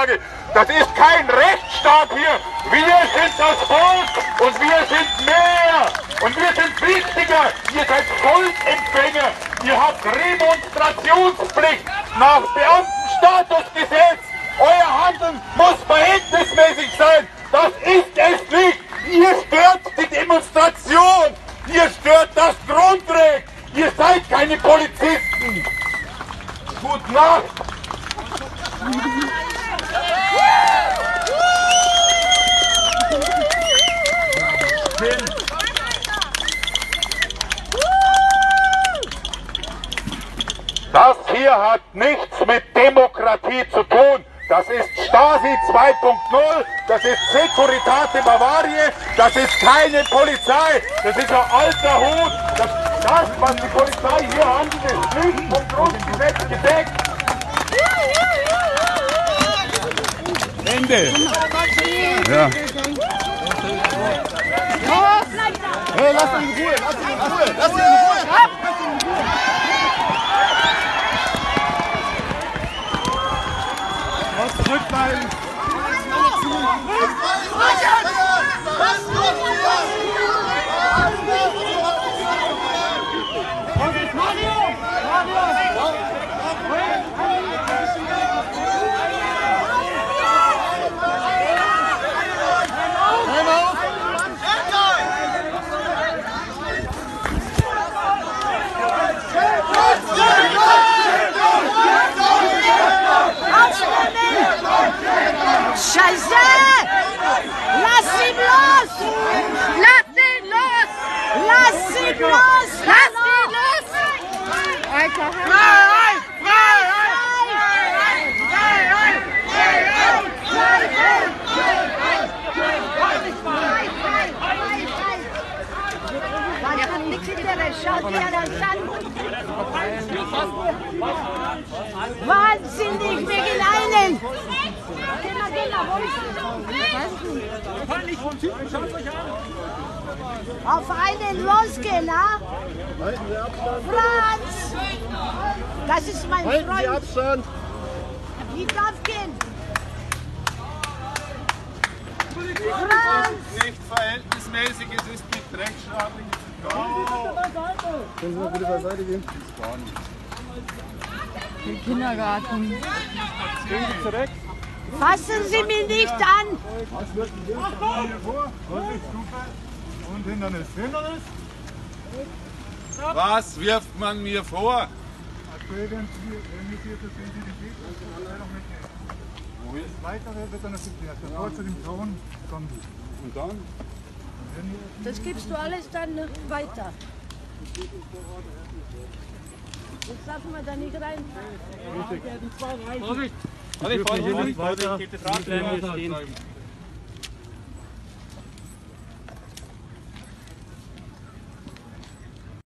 sage, das ist kein Rechtsstaat hier. Wir sind das Volk und wir sind mehr und wir sind wichtiger. Ihr seid Volksempfänger. Ihr habt Demonstrationspflicht nach Beamtenstatusgesetz. Euer Handeln muss verhältnismäßig sein. Das ist es nicht. Ihr stört die Demonstration. Ihr stört das Grundrecht. Ihr seid keine Polizisten. Gute Nacht. Das hier hat nichts mit Demokratie zu tun. Das ist Stasi 2.0, das ist Securitate Bavaria, das ist keine Polizei, das ist ein alter Hut. Das, was die Polizei hier handelt, ist nicht vom Grundgesetz gedeckt. Ende. Ja. Hey, lass ihn in Ruhe, lass ihn in Ruhe, lass ihn in Ruhe. Was zurückbleiben? Scheiße! Lass ihn los! Lass ihn los! Lass ihn los! Lass ihn los! Alter, Freiheit! Freiheit! Freiheit! Man hat nichts hinterher, schaut dir das an! Wahnsinnig, wir gehen einen! Auf einen losgehen, na? Franz! Das ist mein Freund! Halten Sie Abstand! Ich darf gehen! Franz! Nicht verhältnismäßig, es ist nicht rechtsstaatlich. Können Sie mal bitte beiseite gehen? Den Kindergarten. Gehen Sie zurück. Fassen Sie mich nicht an! Was wird hier vor? Vorsichtstufe und Hindernis. Hindernis? Was wirft man mir vor? Aktuell werden Sie realisiert, dass Sie die Abteilung mitnehmen. Wo ist weiter, wird dann erklärt. Davor zu dem Zaun kommen Sie. Und dann? Das gibst du alles dann weiter. Jetzt lassen wir da nicht rein. Vorsicht! Vorsicht! Vorsicht! Vorsicht!